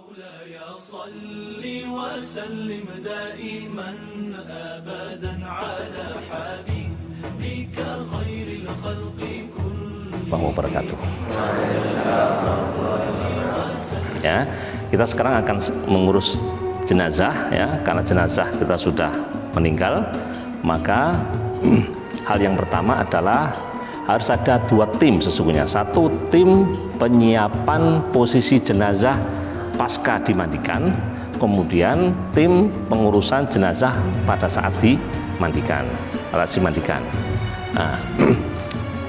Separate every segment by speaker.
Speaker 1: مولاي صل وسلم دائما أبدا على حبيبك خير الخلق كلهم
Speaker 2: wabarakatuh. Ya, kita sekarang akan mengurus jenazah ya, karena jenazah kita sudah meninggal, maka hal yang pertama adalah harus ada dua tim sesungguhnya. Satu tim penyiapan posisi jenazah pasca dimandikan, kemudian tim pengurusan jenazah pada saat dimandikan. Nah,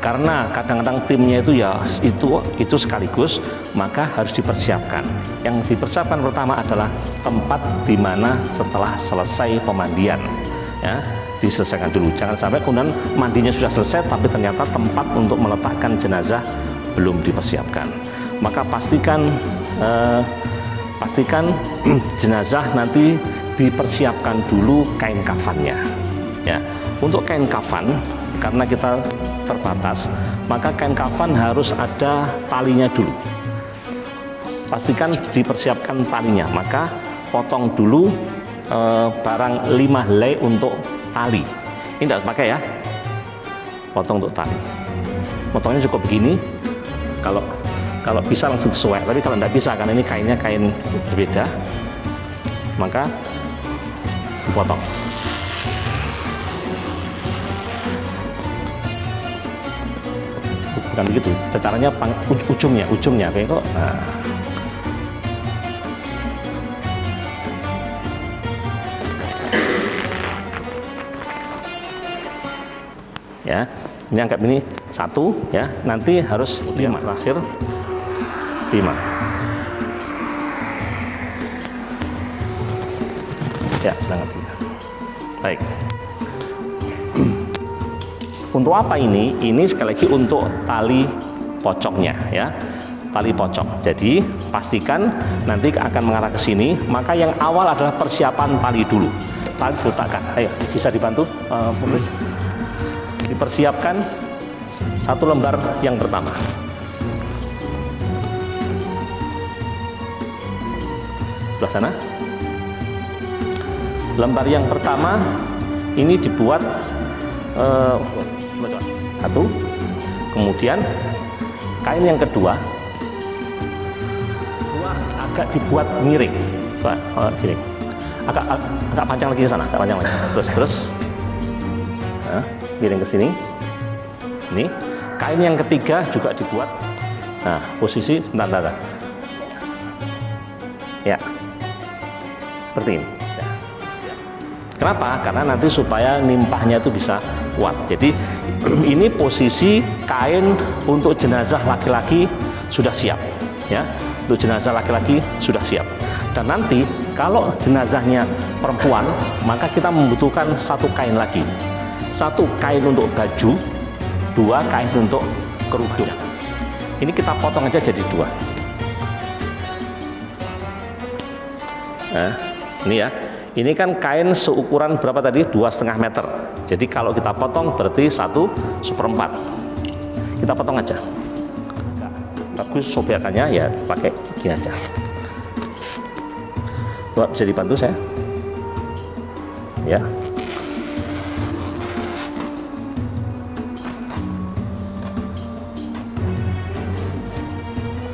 Speaker 2: karena kadang-kadang timnya itu ya itu sekaligus, maka harus dipersiapkan. Yang dipersiapkan pertama adalah tempat di mana setelah selesai pemandian, ya, diselesaikan dulu. Jangan sampai kemudian mandinya sudah selesai, tapi ternyata tempat untuk meletakkan jenazah belum dipersiapkan. Maka pastikan jenazah nanti dipersiapkan dulu kain kafannya. Ya, untuk kain kafan, karena kita terbatas, maka kain kafan harus ada talinya dulu. Pastikan dipersiapkan talinya, maka potong dulu barang 5 helai untuk tali. Ini tidak pakai ya, potong untuk tali. Potongnya cukup begini, kalau bisa langsung sesuai, tapi kalau tidak bisa karena ini kainnya kain berbeda, maka dipotong. Bukan begitu, caranya ujungnya kayak kok. Nah. Ya, ini anggap ini 1 ya, nanti harus 5, terakhir 5. Ya, sedang 3. Baik. Untuk apa ini? Ini sekali lagi untuk tali pocongnya ya, tali pocong. Jadi pastikan nanti akan mengarah ke sini, maka yang awal adalah persiapan tali dulu. Tali diletakkan. Ayo, bisa dibantu, Putris? Dipersiapkan 1 lembar yang pertama. Sebelah sana. Lembar yang pertama ini dibuat 1, kemudian kain yang kedua agak dibuat miring, gini, agak panjang lagi ke sana, agak panjang lagi, terus, nah, miring ke sini. Ini kain yang ketiga juga dibuat, nah posisi sebentar, ya, seperti ini. Kenapa? Karena nanti supaya nimpahnya itu bisa kuat. Jadi ini posisi kain untuk jenazah laki-laki sudah siap, ya. Untuk jenazah laki-laki sudah siap. Dan nanti kalau jenazahnya perempuan, maka kita membutuhkan 1 kain lagi. 1 kain untuk baju, 2 kain untuk kerudung. Ini kita potong aja jadi 2. Nah, ini ya. Ini kan kain seukuran berapa tadi? 2,5 meter. Jadi kalau kita potong berarti 1/4. Kita potong aja. Bagus sobekannya ya, pakai gini aja. Bapak bisa dibantu saya? Ya.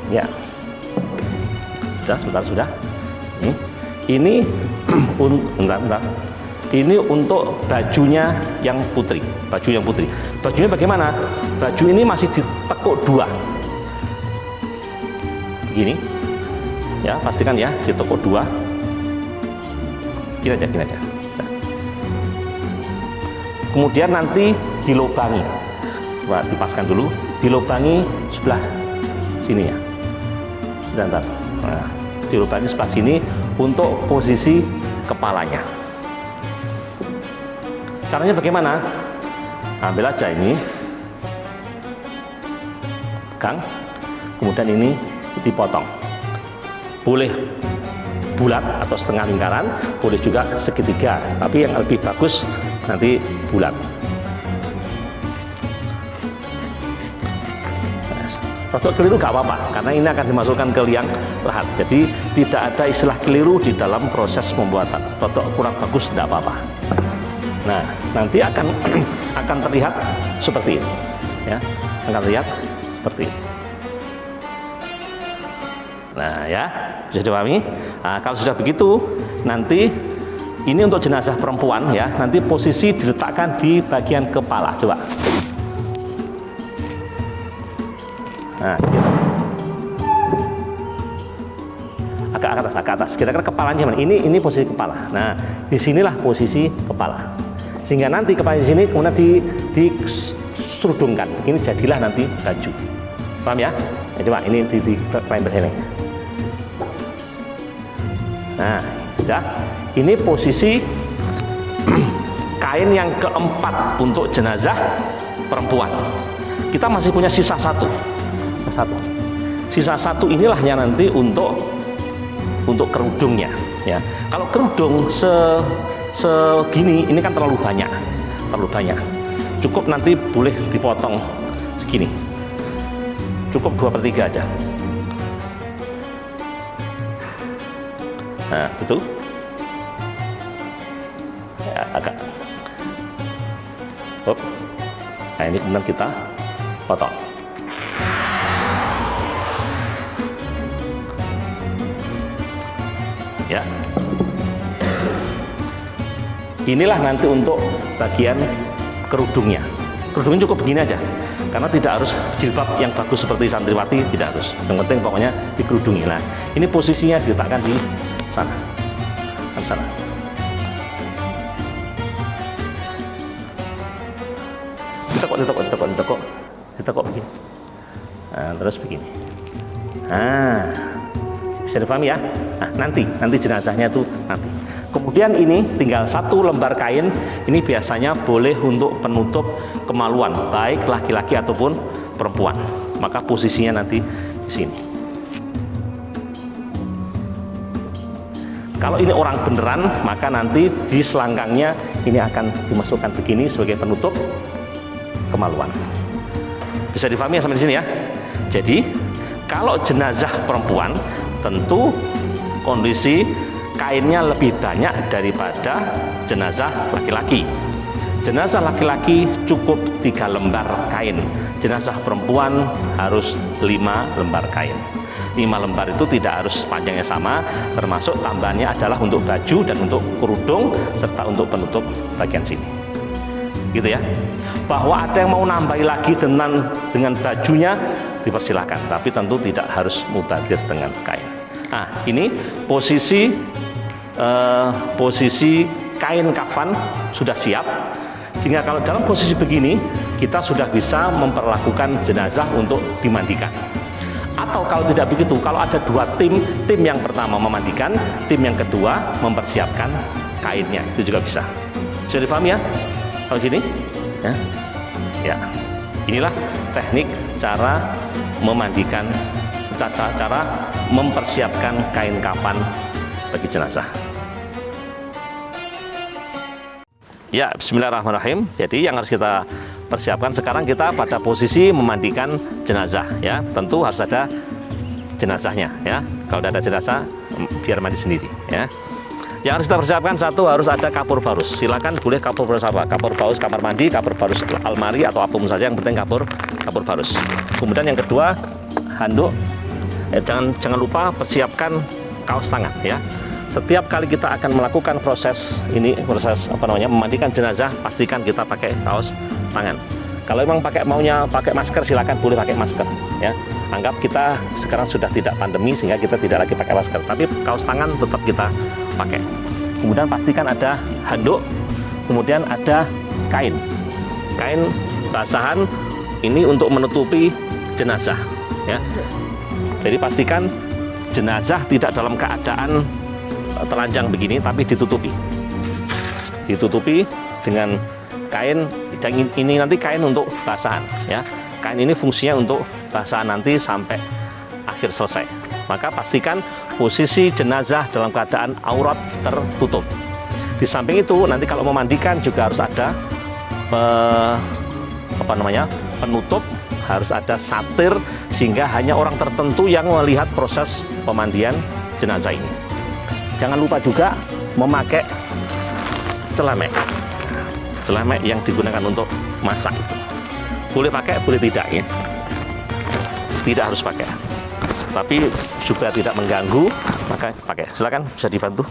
Speaker 2: Ya. Sudah. Ini bentar. Ini untuk bajunya yang putri. Bajunya bagaimana? Baju ini masih ditekuk 2. Gini. Ya, pastikan ya, ditekuk 2. Gini aja. Kemudian nanti dilubangi. Coba dipaskan dulu, dilubangi sebelah sini ya. Bentar. Nah, dilubangi sebelah sini untuk posisi kepalanya. Caranya bagaimana? Ambil aja ini, pegang, kemudian ini dipotong. Boleh bulat atau setengah lingkaran, boleh juga segitiga, tapi yang lebih bagus nanti bulat. Rodok keliru nggak apa-apa, karena ini akan dimasukkan ke liang lahat. Jadi tidak ada istilah keliru di dalam proses pembuatan. Rodok kurang bagus tidak apa-apa. Nah, nanti akan terlihat seperti ini, ya, akan terlihat seperti ini. Nah, ya, bisa dipahami. Nah, kalau sudah begitu, nanti ini untuk jenazah perempuan, ya, nanti posisi diletakkan di bagian kepala. Coba. Nah, gitu. Agak atas. Kira-kira kepalanya mana? Ini posisi kepala. Nah, disinilah posisi kepala. Sehingga nanti kepala di sini kemudian diserudungkan. Ini jadilah nanti baju. Paham ya? Ya coba ini di lempar ini. Nah, sudah. Ini posisi kain yang keempat untuk jenazah perempuan. Kita masih punya sisa satu. Sisa satu inilah yang nanti untuk kerudungnya, ya. Kalau kerudung segini ini kan terlalu banyak. Cukup nanti boleh dipotong segini. Cukup 2/3 aja. Nah, itu. Ya, agak. Nah, ini kemudian kita potong. Ya. Inilah nanti untuk bagian kerudungnya. Kerudungnya cukup begini aja, karena tidak harus jilbab yang bagus seperti santriwati, tidak harus. Yang penting pokoknya dikerudungi. Nah, ini posisinya diletakkan di sana, di sana. Ditekuk begini. Nah, terus begini. Nah, bisa dipahami ya. Nah, nanti jenazahnya itu nanti. Kemudian ini tinggal satu lembar kain. Ini biasanya boleh untuk penutup kemaluan, baik laki-laki ataupun perempuan. Maka posisinya nanti di sini. Kalau ini orang beneran, maka nanti di selangkangnya ini akan dimasukkan begini sebagai penutup kemaluan. Bisa dipahami ya sampai di sini ya. Jadi kalau jenazah perempuan tentu kondisi kainnya lebih banyak daripada jenazah laki-laki. Jenazah laki-laki cukup 3 lembar kain. Jenazah perempuan harus 5 lembar kain. 5 lembar itu tidak harus panjangnya sama, termasuk tambahannya adalah untuk baju dan untuk kerudung serta untuk penutup bagian sini. Gitu ya. Bahwa ada yang mau nambahi lagi dengan bajunya dipersilakan, tapi tentu tidak harus mubadir dengan kain. Nah, ini posisi kain kafan sudah siap, sehingga kalau dalam posisi begini kita sudah bisa memperlakukan jenazah untuk dimandikan. Atau kalau tidak begitu, kalau ada 2 tim yang pertama memandikan, tim yang kedua mempersiapkan kainnya, itu juga bisa. Bisa dipahami ya? Kalau sini, ya. Inilah teknik cara memandikan, cara mempersiapkan kain kafan bagi jenazah. Ya, bismillahirrahmanirrahim. Jadi yang harus kita persiapkan sekarang, kita pada posisi memandikan jenazah, ya. Tentu harus ada jenazahnya, ya. Kalau tidak ada jenazah, biar mandi sendiri, ya. Yang harus kita persiapkan, satu, harus ada kapur barus. Silakan boleh kapur barus apa? Kapur barus kamar mandi, kapur barus almari atau apapun saja, yang penting kapur barus. Kemudian yang kedua, handuk. Jangan lupa persiapkan kaos tangan, ya. Setiap kali kita akan melakukan proses memandikan jenazah, pastikan kita pakai kaos tangan. Kalau memang maunya pakai masker, silakan boleh pakai masker, ya. Anggap kita sekarang sudah tidak pandemi sehingga kita tidak lagi pakai masker, tapi kaos tangan tetap kita pakai. Kemudian pastikan ada handuk, kemudian ada kain basahan, ini untuk menutupi jenazah, ya. Jadi pastikan jenazah tidak dalam keadaan telanjang begini, tapi ditutupi dengan kain. Dan ini nanti kain untuk basahan, ya. Kain ini fungsinya untuk basahan nanti sampai akhir selesai. Maka pastikan posisi jenazah dalam keadaan aurat tertutup. Di samping itu nanti kalau memandikan juga harus ada penutup harus ada satir sehingga hanya orang tertentu yang melihat proses pemandian jenazah ini. Jangan lupa juga memakai celemek. Celemek yang digunakan untuk masak itu. Boleh pakai, boleh tidak ya. Tidak harus pakai. Tapi supaya tidak mengganggu, maka pakai. Silakan bisa dibantu.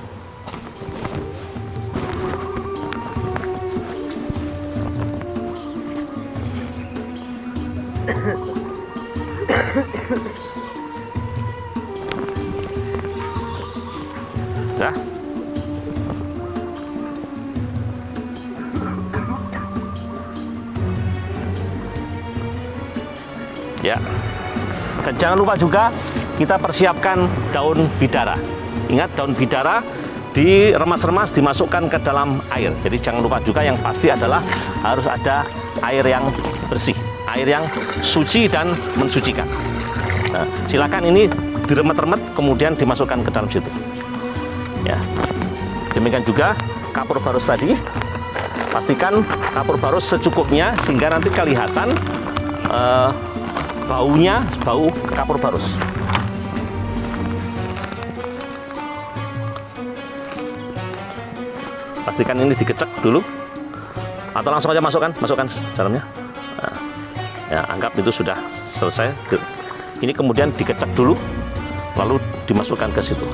Speaker 2: Dah. Ya. Dan jangan lupa juga kita persiapkan daun bidara. Ingat, daun bidara diremas-remas, dimasukkan ke dalam air. Jadi jangan lupa juga, yang pasti adalah harus ada air yang bersih, air yang suci dan mensucikan. Nah, silakan ini diremet-remet kemudian dimasukkan ke dalam situ. Ya. Demikian juga kapur barus tadi. Pastikan kapur barus secukupnya sehingga nanti kelihatan baunya, bau kapur barus. Pastikan ini dikecek dulu, atau langsung aja masukkan dalamnya. Nah, ya, anggap itu sudah selesai. Ini kemudian dikecek dulu, lalu dimasukkan ke situ.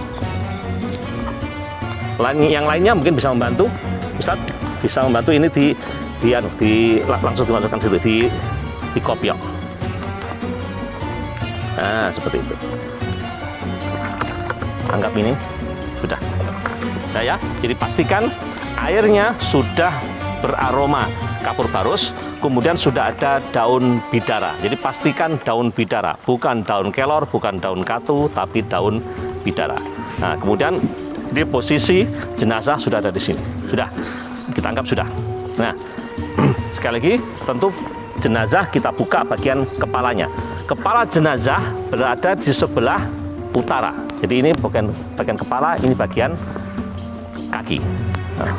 Speaker 2: Yang lainnya mungkin bisa membantu, Ustaz, bisa membantu ini langsung dimasukkan situ, di kopiok. Nah, seperti itu. Anggap ini sudah. Nah, ya, jadi pastikan airnya sudah beraroma kapur barus, kemudian sudah ada daun bidara. Jadi pastikan daun bidara, bukan daun kelor, bukan daun katu, tapi daun bidara. Nah, kemudian di posisi jenazah sudah ada di sini. Sudah, kita anggap sudah. Nah, sekali lagi, tentu jenazah kita buka bagian kepalanya. Kepala jenazah berada di sebelah utara. Jadi ini bagian kepala, ini bagian kaki. Nah,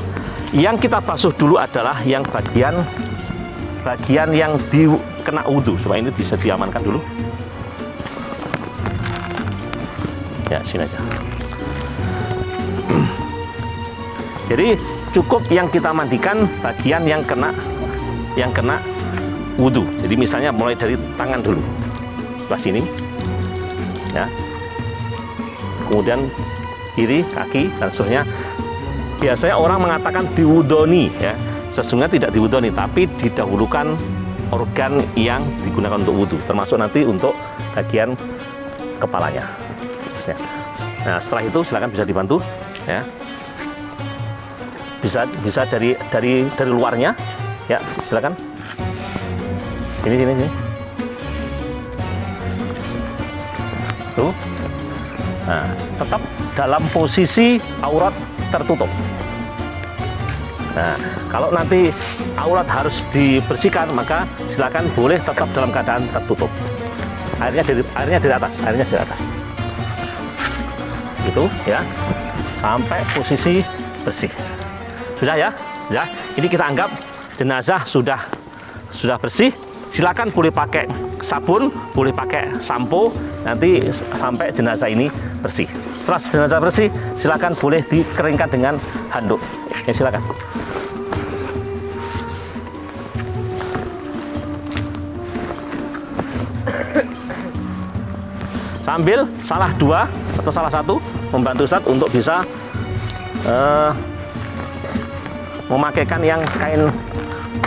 Speaker 2: yang kita basuh dulu adalah yang bagian yang kena wudhu. Coba ini bisa diamankan dulu. Ya, sini aja. Jadi cukup yang kita mandikan bagian yang kena wudhu. Jadi misalnya mulai dari tangan dulu, sebelah sini, ya. Kemudian kiri, kaki, dan seterusnya. Biasanya orang mengatakan diwudoni, ya. Sesungguhnya tidak diwudoni, tapi didahulukan organ yang digunakan untuk wudhu, termasuk nanti untuk bagian kepalanya. Nah, setelah itu silakan bisa dibantu, ya. Bisa dari luarnya, ya, silakan. Sini. Tuh. Nah, tetap dalam posisi aurat tertutup. Nah, kalau nanti aurat harus dibersihkan, maka silakan boleh tetap dalam keadaan tertutup. Airnya di atas. Gitu, ya. Sampai posisi bersih. Sudah ya? Ya. Ini kita anggap jenazah sudah bersih. Silakan boleh pakai sabun, boleh pakai sampo, nanti sampai jenazah ini bersih. Setelah jenazah bersih, silakan boleh dikeringkan dengan handuk. Ya, silakan. Sambil salah dua atau salah satu membantu Ustaz untuk bisa memakaikan yang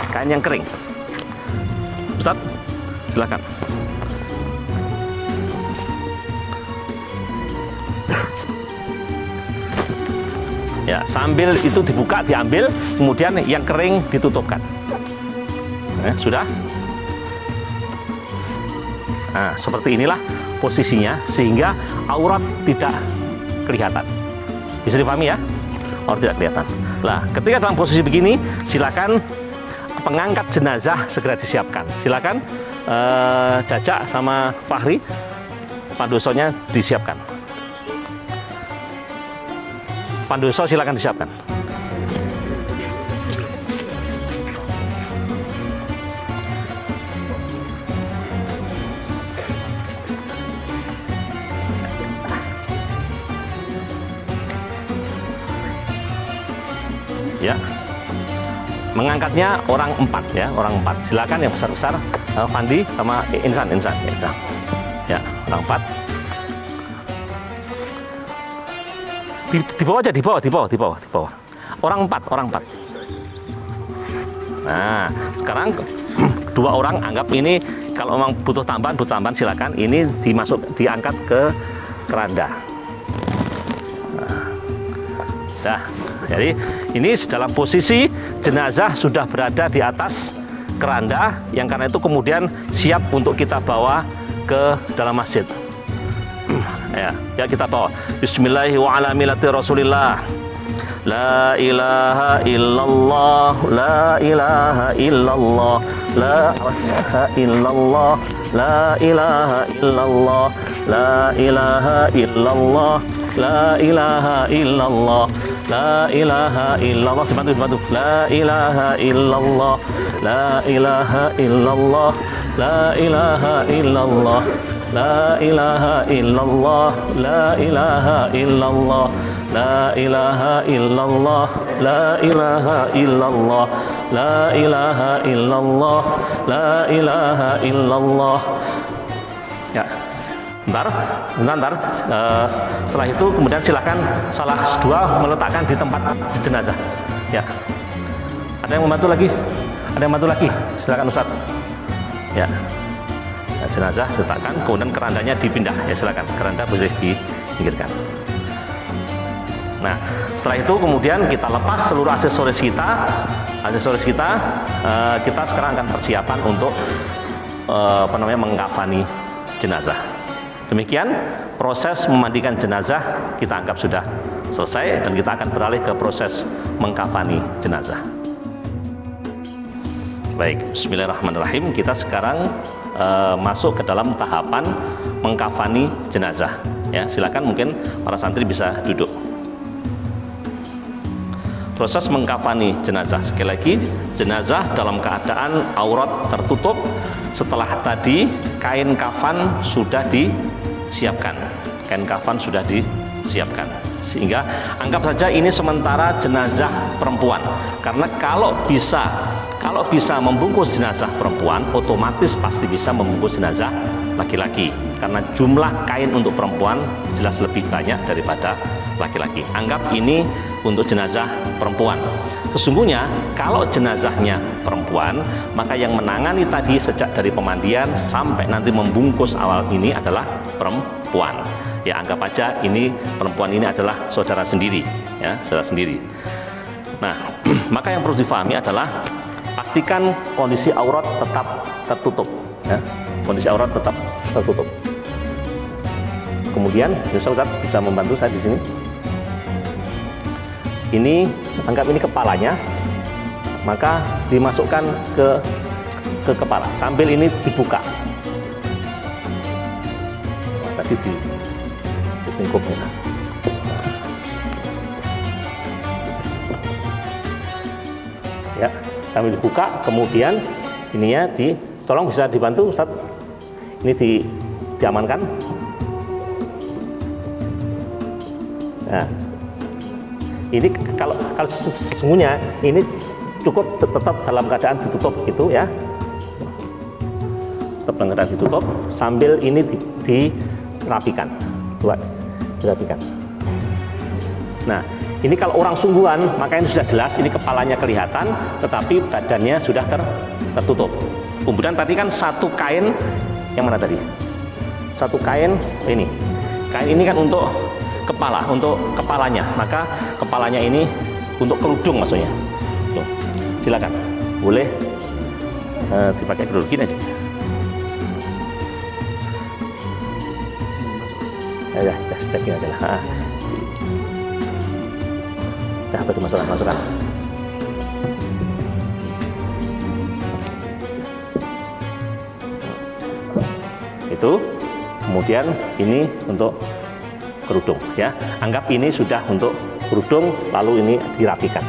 Speaker 2: kain yang kering. Ustaz, silakan. Ya, sambil itu dibuka, diambil, kemudian yang kering ditutupkan. Sudah? Nah, seperti inilah posisinya sehingga aurat tidak kelihatan. Bisa dipahami ya? Aurat tidak kelihatan. Nah, ketika dalam posisi begini, silakan pengangkat jenazah segera disiapkan. Silakan Jajak sama Fahri, Pandosonya disiapkan. Pandoso silakan disiapkan. Ya. Mengangkatnya orang 4 ya, orang 4. Silakan yang besar-besar, Fandi sama Insan. Ya, orang 4. Di bawah aja, di bawah. Orang 4. Nah, sekarang 2 orang anggap ini kalau memang butuh tambahan silakan. Ini diangkat ke keranda. Nah, jadi ini dalam posisi jenazah sudah berada di atas keranda yang karena itu kemudian siap untuk kita bawa ke dalam masjid. Ya kita bawa. Bismillahirrahmanirrahim wa ala millati Rasulillah. La ilaha illallah, la ilaha illallah, la ilaha illallah, la ilaha illallah, la ilaha illallah, la ilaha illallah, la ilaha illallah. Dibantu. La ilaha illallah, la ilaha illallah, la ilaha illallah, la ilaha illallah, la ilaha illallah, la ilaha illallah, la ilaha illallah, la ilaha illallah, la ilaha illallah. Ya, bentar. Setelah itu kemudian silakan salah 2 meletakkan di tempat jenazah. Ya. Ada yang membantu lagi? Silakan Ustaz. Ya. Jenazah diletakkan, kemudian kerandanya dipindah. Ya silakan, keranda boleh dipinggirkan. Nah, setelah itu kemudian kita lepas seluruh aksesoris kita. Kita sekarang akan persiapan untuk mengkafani jenazah. Demikian proses memandikan jenazah kita anggap sudah selesai dan kita akan beralih ke proses mengkafani jenazah. Baik, bismillahirrahmanirrahim. Kita sekarang masuk ke dalam tahapan mengkafani jenazah. Ya, silakan mungkin para santri bisa duduk. Proses mengkafani jenazah, sekali lagi jenazah dalam keadaan aurat tertutup. Setelah tadi kain kafan sudah disiapkan, sehingga anggap saja ini sementara jenazah perempuan, karena kalau bisa membungkus jenazah perempuan, otomatis pasti bisa membungkus jenazah laki-laki, karena jumlah kain untuk perempuan jelas lebih banyak daripada laki-laki. Anggap ini untuk jenazah perempuan. Sesungguhnya kalau jenazahnya perempuan, maka yang menangani tadi sejak dari pemandian sampai nanti membungkus awal ini adalah perempuan. Ya, anggap aja ini perempuan ini adalah saudara sendiri, ya, saudara sendiri. Nah, maka yang perlu difahami adalah pastikan kondisi aurat tetap tertutup, ya. Kondisi aurat tetap tertutup. Kemudian, Ustaz bisa membantu saya di sini. Ini anggap ini kepalanya, maka dimasukkan ke kepala sambil ini dibuka. Tadi ditungkupnya. Ya, sambil dibuka, kemudian ininya tolong bisa dibantu Ustaz. Ini diamankan. Nah, ini kalau sesungguhnya ini cukup tetap dalam keadaan ditutup gitu ya, tetap dalam keadaan ditutup sambil ini dirapikan, dirapikan. Nah, ini kalau orang sungguhan maka ini sudah jelas, ini kepalanya kelihatan tetapi badannya sudah tertutup. Kemudian tadi kan satu kain yang mana tadi? Satu kain ini. Kain ini kan untuk kepala, untuk kepalanya, maka kepalanya ini untuk kerudung maksudnya. Tuh, silakan, boleh dipakai kerudung gini aja. Ya, stepping aja lah. Ya, tadi masukkan. Itu, kemudian ini untuk kerudung, ya. Anggap ini sudah untuk kerudung, lalu ini dirapikan.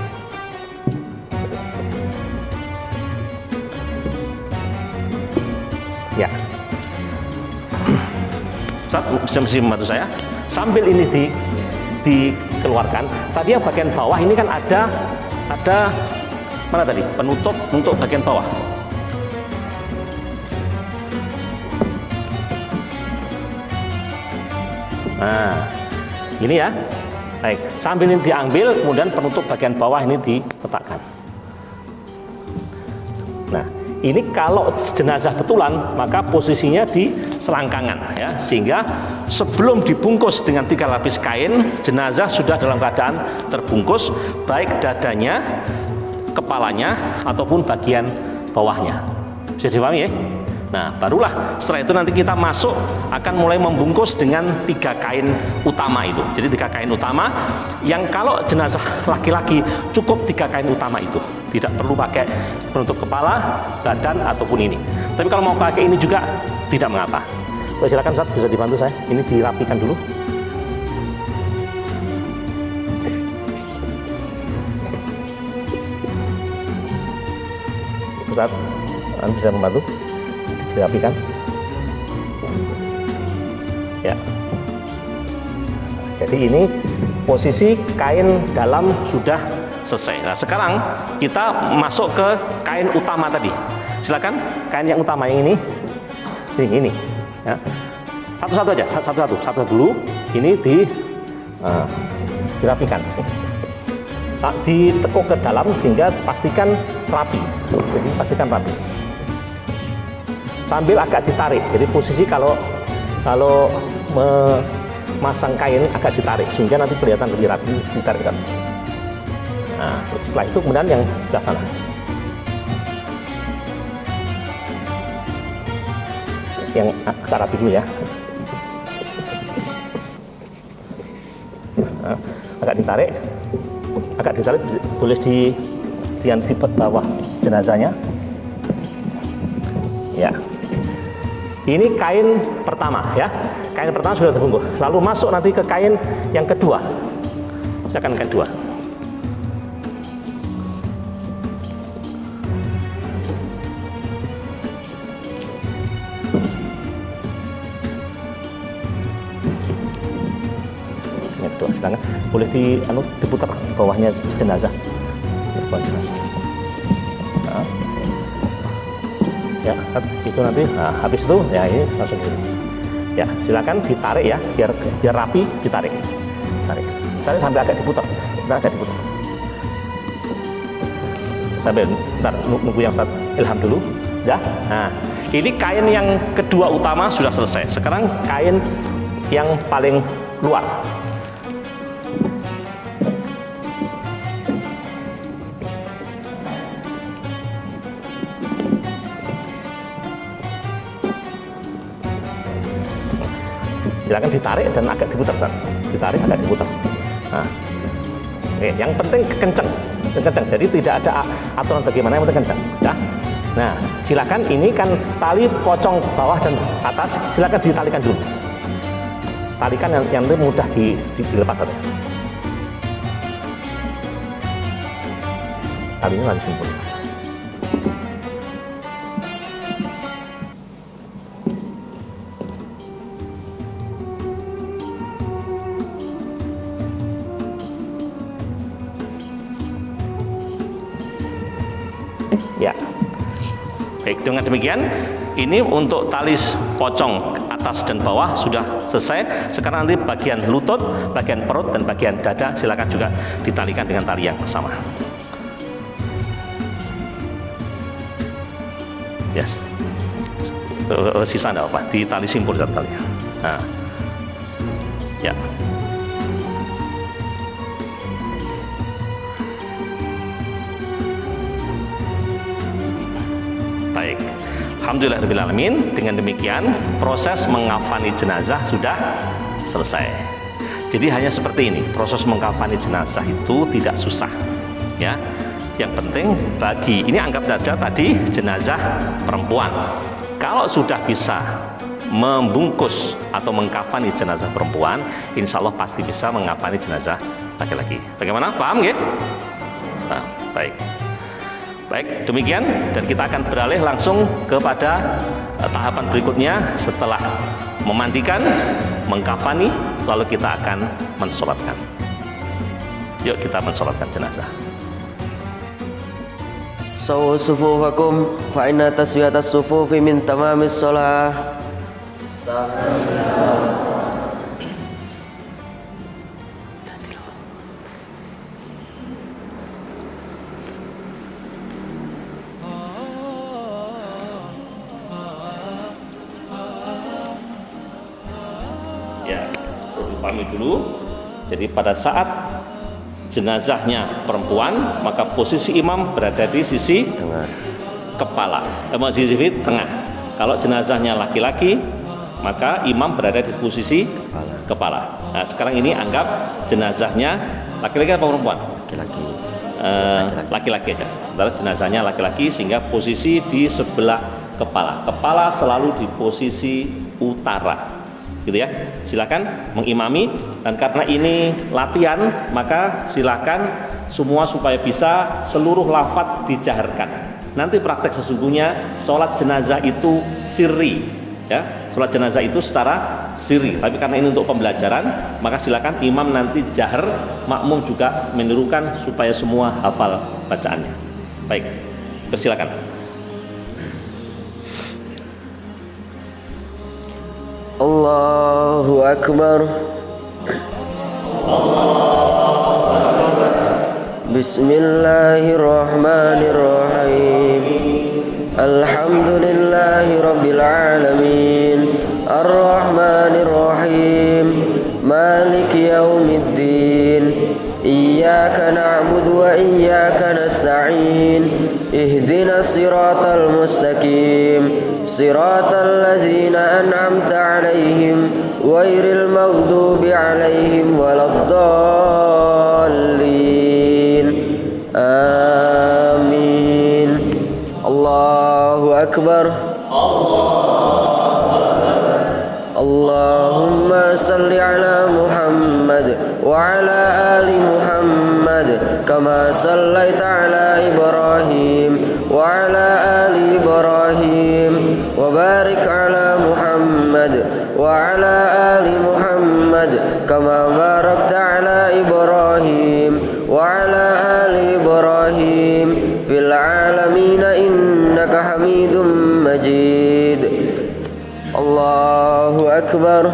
Speaker 2: Ya. Ustaz, bisa membantu saya? Sambil ini dikeluarkan. Tadi yang bagian bawah ini kan ada ada mana tadi? Penutup untuk bagian bawah. Nah, ini ya. Baik, sambil ini diambil, kemudian penutup bagian bawah ini diletakkan. Nah, ini kalau jenazah betulan, maka posisinya di selangkangan ya, sehingga sebelum dibungkus dengan 3 lapis kain, jenazah sudah dalam keadaan terbungkus, baik dadanya, kepalanya, ataupun bagian bawahnya. Bisa dipahami ya? Nah, barulah setelah itu nanti kita masuk akan mulai membungkus dengan 3 kain utama itu. Jadi 3 kain utama yang kalau jenazah laki-laki cukup 3 kain utama itu. Tidak perlu pakai penutup kepala, badan ataupun ini. Tapi kalau mau pakai ini juga tidak mengapa. Silakan Ustaz, bisa dibantu saya. Ini dirapikan dulu. Ustaz, Anda bisa membantu? Dirapikan ya. Jadi ini posisi kain dalam sudah selesai. Nah, sekarang kita masuk ke kain utama tadi. Silakan, kain yang utama yang ini ya. Satu-satu aja, satu dulu. Ini dirapikan, ditekuk ke dalam sehingga pastikan rapi. Jadi pastikan rapi. Sambil agak ditarik, jadi posisi kalau memasang kain agak ditarik sehingga nanti kelihatan lebih rapi, ditarik kan. Nah, setelah itu kemudian yang sebelah sana. Yang agak rapi dulu ya. Nah, agak ditarik boleh di bawah jenazahnya. Ya. Ini kain pertama ya. Kain pertama sudah terbungkus. Lalu masuk nanti ke kain yang kedua. Silakan kain kedua. Yang kedua, silakan. Boleh diputar bawahnya jenazah. Bawah jenazah. Nah. Ya, itu nanti, nah, habis itu ya ini langsung ya, silakan ditarik ya, biar rapi, ditarik sampai agak diputar, sampai bentar, nunggu yang Ustaz ilham dulu ya. Nah, ini kain yang kedua utama sudah selesai. Sekarang kain yang paling luar. Silakan ditarik dan agak diputar, Ustaz. Ditarik agak diputar. Nah, yang penting kencang. Jadi tidak ada aturan bagaimana, yang penting kencang. Ya. Nah, silakan, ini kan tali pocong bawah dan atas, silakan ditalikan dulu. Talikan yang mudah dilepas saja. Talinya nanti simpul. Ya, baik, dengan demikian ini untuk tali pocong atas dan bawah sudah selesai. Sekarang nanti bagian lutut, bagian perut, dan bagian dada silakan juga ditalikan dengan tali yang sama. Yes, sisa enggak apa, di tali simpul dan tali. Nah, ya. Baik, alhamdulillahirrahmanirrahim. Dengan demikian proses mengkafani jenazah sudah selesai. Jadi hanya seperti ini, proses mengkafani jenazah itu tidak susah ya. Yang penting ini anggap saja tadi jenazah perempuan. Kalau sudah bisa membungkus atau mengkafani jenazah perempuan, insya Allah pasti bisa mengkafani jenazah laki-laki. Bagaimana? Paham ya? Nah, baik. Baik, demikian, dan kita akan beralih langsung kepada tahapan berikutnya setelah memandikan, mengkafani, lalu kita akan mensolatkan. Yuk kita mensolatkan jenazah.
Speaker 3: sawu sufufakum fa inna taswiyatas sufufi min tamamis shalah.
Speaker 2: Ya, perlu dipahami dulu. Jadi pada saat jenazahnya perempuan, maka posisi imam berada di sisi
Speaker 3: Tengah.
Speaker 2: kepala, sisi tengah. Kalau jenazahnya laki-laki, maka imam berada di posisi kepala. Nah, sekarang ini anggap jenazahnya laki-laki atau perempuan?
Speaker 3: Laki-laki.
Speaker 2: Laki-laki aja. Sementara jenazahnya laki-laki sehingga posisi di sebelah kepala. Kepala selalu di posisi utara. Gitu ya. Silakan mengimami, dan karena ini latihan, maka silakan semua supaya bisa seluruh lafadz dijaharkan. Nanti praktek sesungguhnya sholat jenazah itu sirri, ya. Sholat jenazah itu secara sirri. Tapi karena ini untuk pembelajaran, maka silakan imam nanti jahar, makmum juga menirukan supaya semua hafal bacaannya. Baik, persilakan.
Speaker 3: Allahu Akbar. Bismillahirrahmanirrahim. Alhamdulillahi rabbil alamin. Ar-Rahmanirrahim. Maliki yaumiddin. Iyyaka na'budu wa iyyaka nasta'in. Ihdinas siratal mustaqim. Siratal ladzina an'amta 'alaihim ghairil maghdubi 'alaihim waladdallin. Amin. Allahu Akbar. Allahumma salli ala Muhammad wa ala ali Muhammad kama sallaita ala Ibrahim wa ala ali Ibrahim wa barik ala Muhammad wa ala ali Muhammad kama barakta ala Ibrahim wa ala ali Ibrahim fil alamin innaka Hamidum Majid. Allahu Akbar.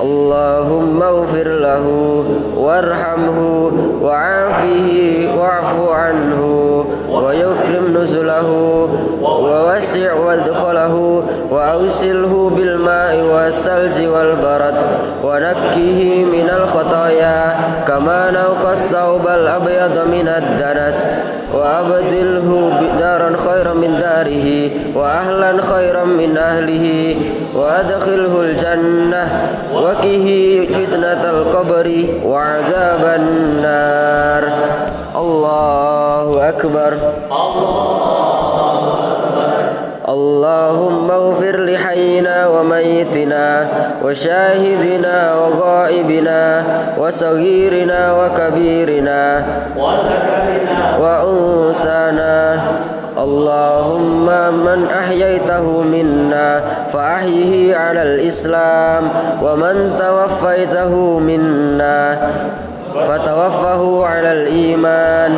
Speaker 3: Allahumma ighfir lahu warhamhu wa'afihi wa'fu anhu wa yukrim nuzulahu wa wasi' wadkhalahu wa awsilhu bil ma'i was salji wal barad wa nakkihi minal khataaya kama nawqas thawbal abyad minad danas wa abdilhu bidaran khairan min darihi wa ahlan khairan min ahlihi wa adkhilhul jannah wa qihi fitnatal qabri wa adzaban nar. Allahu Akbar. Allahumma ighfir li hayyina wa mayyitina wa shahidina wa ghaibina wa saghirina wa kabirina wa unsana. Allahumma man ahyaitahu minna fa ahyihi 'alal islam wa man tawaffaitahu minna fatawaffahu 'alal iman.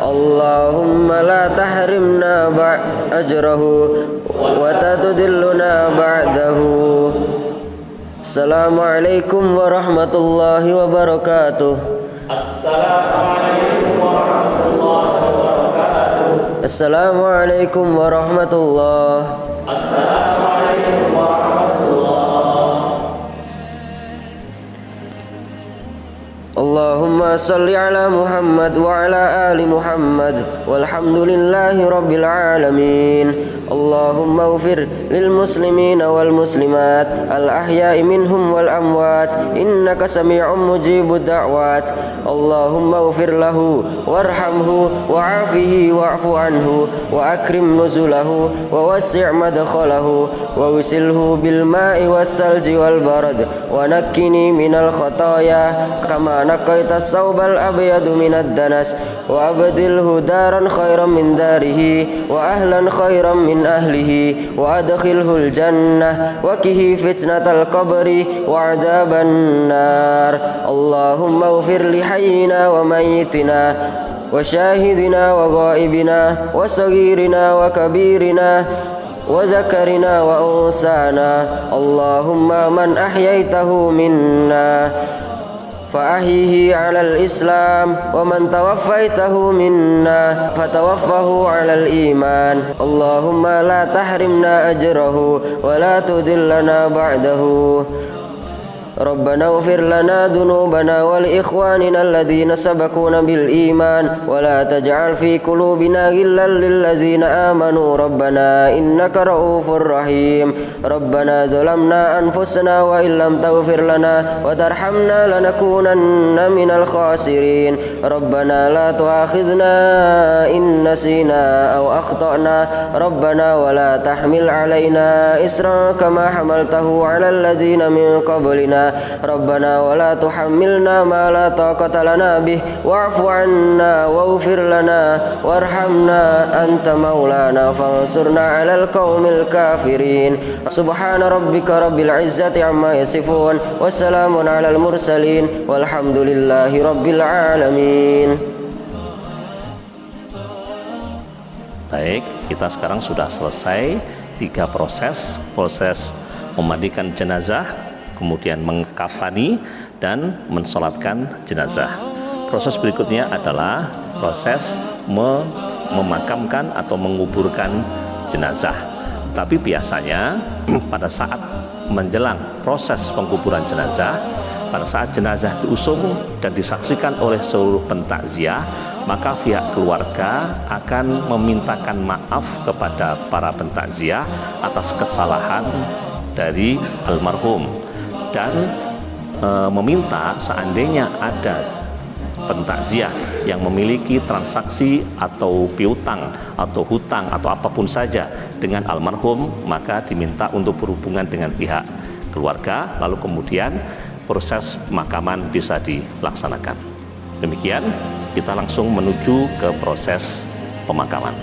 Speaker 3: Allahumma la tahrimna ajrahu wa tatudilluna ba'dahu. Assalamualaikum warahmatullahi wabarakatuh.
Speaker 2: Assalamualaikum warahmatullahi wabarakatuh.
Speaker 3: Assalamualaikum warahmatullahi.
Speaker 2: Assalamualaikum warahmatullahi.
Speaker 3: Allahumma salli ala Muhammad wa ala ali Muhammad walhamdulillahi rabbil alamin. Allahumma ighfir lil muslimina wal muslimat al ahya'i minhum wal amwat innaka sami'un mujibud da'wat. Allahumma ighfir lahu warhamhu wa'afihi wa'fu anhu wa akrim nuzulahu wa wasi' madkhalahu wa wisilhu bil ma'i was salji wal barad wa nakkini minal khataaya kama nakaitas saubal abyadu minad danas wa abdilhu daran khairan min darihi wa ahlan khairan min ahlihi wa adkhilhul jannah wa qihi fitnatal qabri wa adzaban nar. Allahumma ighfir li hayyina wa mayyitina وشاهدنا وغائبنا وصغيرنا وكبيرنا وذكرنا وأنثانا اللهم من أحييته منا فأحيه على الإسلام ومن توفيته منا فتوفه على الإيمان اللهم لا تحرمنا أجره ولا تذلنا بعده ربنا اغفر لنا ذنوبنا ولإخواننا الذين سبقونا بالإيمان ولا تجعل في قلوبنا غلا للذين آمنوا ربنا إنك رؤوف رحيم ربنا ظلمنا أنفسنا وإن لم تغفر لنا وترحمنا لنكونن من الخاسرين ربنا لا تؤاخذنا إن نسينا أو أخطأنا ربنا ولا تحمل علينا إصرا كما حملته على الذين من قبلنا ربنا ولا تحملنا ما لا طاقة لنا به واعف عنا واغفر لنا وارحمنا أنت مولانا فانصرنا على القوم الكافرين سبحان ربك رب العزة عما يصفون والسلام على المرسلين والحمد لله رب العالمين.
Speaker 2: Baik, kita sekarang sudah selesai 3 proses memandikan jenazah, kemudian mengkafani dan mensolatkan jenazah. Proses berikutnya adalah proses memakamkan atau menguburkan jenazah. Tapi biasanya pada saat menjelang proses penguburan jenazah, pada saat jenazah diusung dan disaksikan oleh seluruh pentakziah, maka pihak keluarga akan memintakan maaf kepada para pentakziah atas kesalahan dari almarhum dan meminta seandainya ada pentakziah yang memiliki transaksi atau piutang atau hutang atau apapun saja dengan almarhum, maka diminta untuk berhubungan dengan pihak keluarga, lalu kemudian proses pemakaman bisa dilaksanakan. Demikian, kita langsung menuju ke proses pemakaman.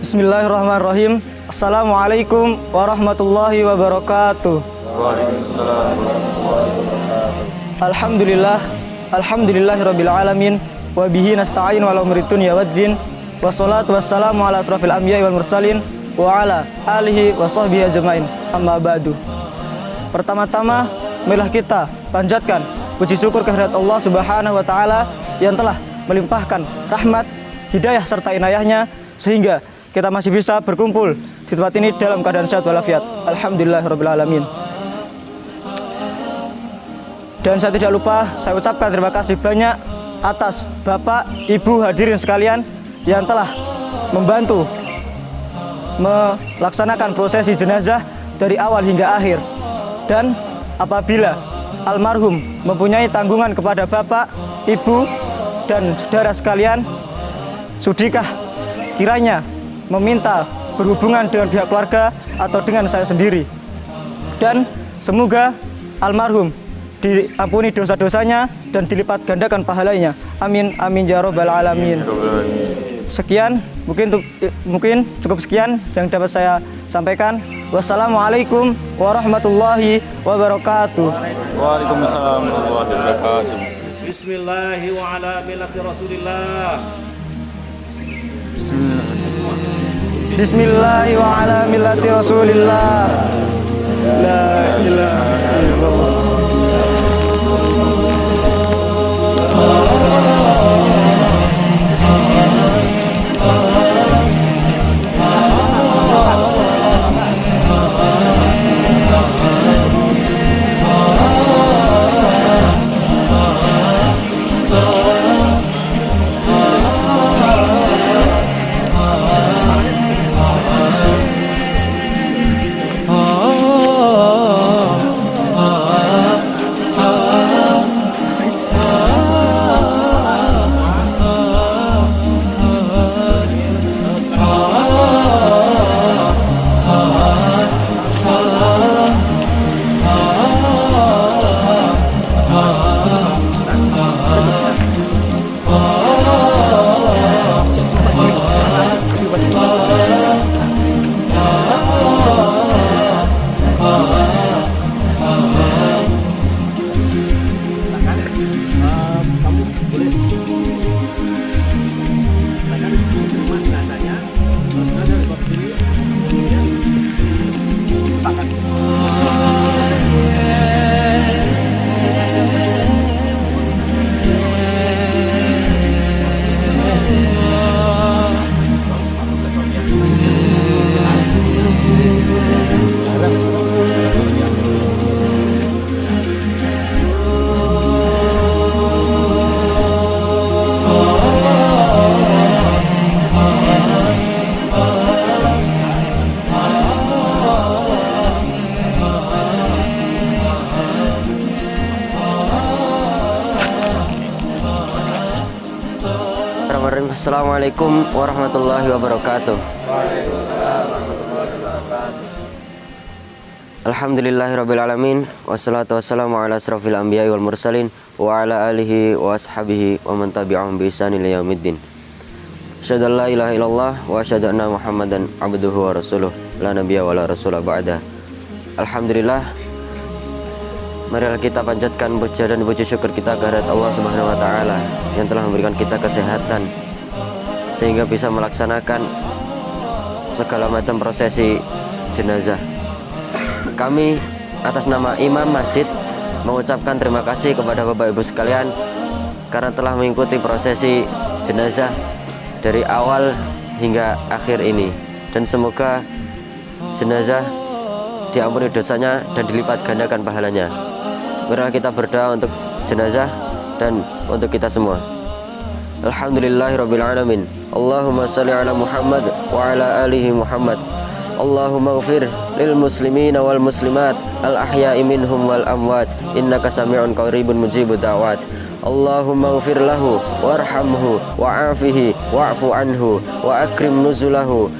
Speaker 4: Bismillahirrahmanirrahim. Assalamualaikum warahmatullahi wabarakatuh.
Speaker 3: Waalaikumsalam warahmatullahi wabarakatuh.
Speaker 4: Alhamdulillah, alhamdulillahirabbil alamin wa bihi nasta'in wa ala umri dunya waddin wassalatu wassalamu ala asrofil anbiya'i wal mursalin wa ala alihi wa sahbihi ajmain. Amma ba'du. Pertama-tama marilah kita panjatkan puji syukur kehadirat Allah Subhanahu wa taala yang telah melimpahkan rahmat, hidayah serta inayahnya sehingga kita masih bisa berkumpul di tempat ini dalam keadaan sehat walafiat. Alhamdulillahirabbil alamin. Dan saya tidak lupa saya ucapkan terima kasih banyak atas Bapak, Ibu hadirin sekalian yang telah membantu melaksanakan prosesi jenazah dari awal hingga akhir. Dan apabila almarhum mempunyai tanggungan kepada Bapak, Ibu dan saudara sekalian, sudikah kiranya meminta berhubungan dengan pihak keluarga atau dengan saya sendiri. Dan semoga almarhum diampuni dosa-dosanya dan dilipat gandakan pahalanya. Amin amin ya rabbal alamin. Sekian, mungkin cukup sekian yang dapat saya sampaikan. Wassalamualaikum warahmatullahi wabarakatuh.
Speaker 5: Waalaikumsalam warahmatullahi wabarakatuh.
Speaker 2: Bismillahi wa ala millati Rasulillah.
Speaker 4: Bismillahi wa ala millati Rasulillah. La ilaha illallah.
Speaker 3: Assalamualaikum warahmatullahi wabarakatuh. Alhamdulillahirabbil alamin wassalatu wassalamu ala asrofil anbiya'i wal mursalin wa ala alihi wa ashabihi wa man tabi'ahum bi ihsan ila yaumiddin. Asyhadu an la ilaha illallah wa asyhadu anna Muhammadan abduhu wa rasuluh la nabiyya wa la rasula ba'da. Alhamdulillah, marilah kita panjatkan puja dan puji syukur kita kehadirat Allah Subhanahu wa taala yang telah memberikan kita kesehatan sehingga bisa melaksanakan segala macam prosesi jenazah. Kami atas nama Imam Masjid mengucapkan terima kasih kepada Bapak Ibu sekalian karena telah mengikuti prosesi jenazah dari awal hingga akhir ini, dan semoga jenazah diampuni dosanya dan dilipat gandakan pahalanya. Marilah kita berdoa untuk jenazah dan untuk kita semua. Alhamdulillahirabbil alamin. Allahumma shalli ala Muhammad wa ala alihi Muhammad. Allahumma ighfir lil muslimina wal muslimat al ahya'i minhum wal amwat innaka sami'un qaribun mujibud da'wat. Allahumma ighfir lahu warhamhu wa'afihi wa'fu anhu wa akrim nuzulahu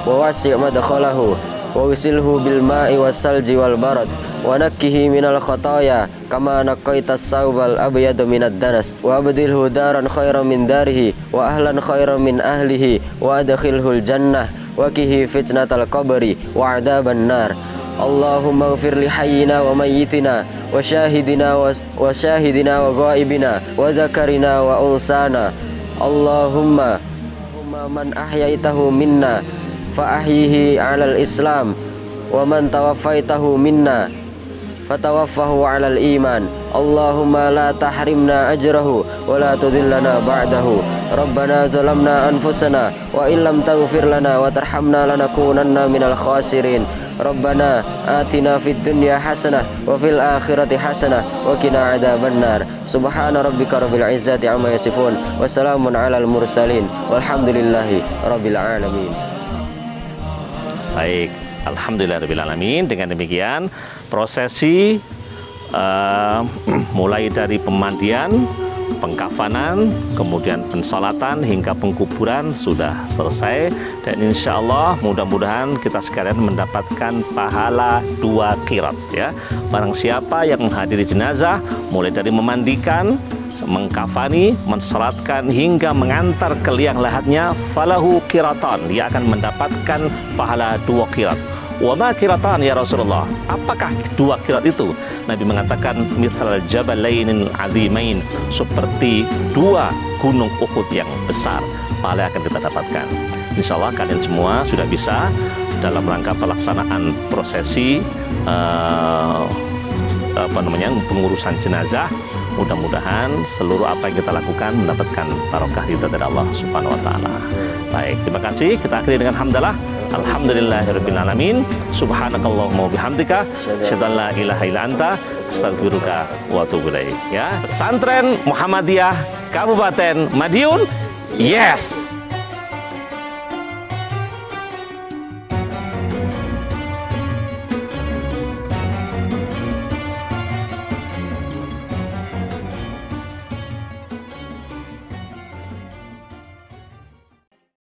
Speaker 3: wa wasi' madkhalahu wa wisilhu bil ma'i was salji wal barad wa nakkihi minal khataya kama naqqaitas saubal abyadu minad danas wa abdilhu daran khairan min darihi wa ahlan khairan min ahlihi wa adkhilhul jannah wa qihi fitnatal qabri wa adzaban nar. Allahumma ighfir li hayyina wa mayyitina wa syahidina wa ghaibina wa dzakarina wa unsana. Allahumma man ahyaitahu minna fa ahyihi 'alal islam wa man tawaffaitahu minna fatawaffahu 'alal iman. Allahumma la tahrimna ajrahu wa la tudhillana ba'dahu. Rabbana zalamna anfusana wa illam taghfir lana wa tarhamna lanakunanna minal khasirin. Rabbana atina fid dunya hasanah wa fil akhirati hasanah wa qina adzabannar. Subhana rabbika rabbil izzati amma yasifun wa salamun 'alal mursalin walhamdulillahi rabbil alamin.
Speaker 2: Baik, alhamdulillahirabbil alamin. Dengan demikian prosesi mulai dari pemandian, pengkafanan, kemudian pensalatan hingga pengkuburan sudah selesai, dan insya Allah mudah-mudahan kita sekalian mendapatkan pahala 2 qirat ya. Barang siapa yang menghadiri jenazah mulai dari memandikan, mengkafani, mensalatkan hingga mengantar ke liang lahatnya, falahu qiratan, dia akan mendapatkan pahala 2 qirat. Wa ma qiratan ya Rasulullah? Apakah 2 qirat itu? Nabi mengatakan mithal jabalainil azimain, seperti 2 gunung Uhud yang besar. Pahala yang akan kita dapatkan. Insya Allah kalian semua sudah bisa dalam rangka pelaksanaan prosesi pengurusan jenazah. Mudah-mudahan seluruh apa yang kita lakukan mendapatkan barokah ridha dari Allah Subhanahu wa taala. Baik, terima kasih. Kita akhiri dengan hamdalah. Alhamdulillahirabbil alamin. Subhanakallahumma wa bihamdika, asyhadu an la ilaha illa anta, astaghfiruka wa atubu ilaik. Ya, Pesantren Muhammadiyah Kabupaten Madiun. Yes.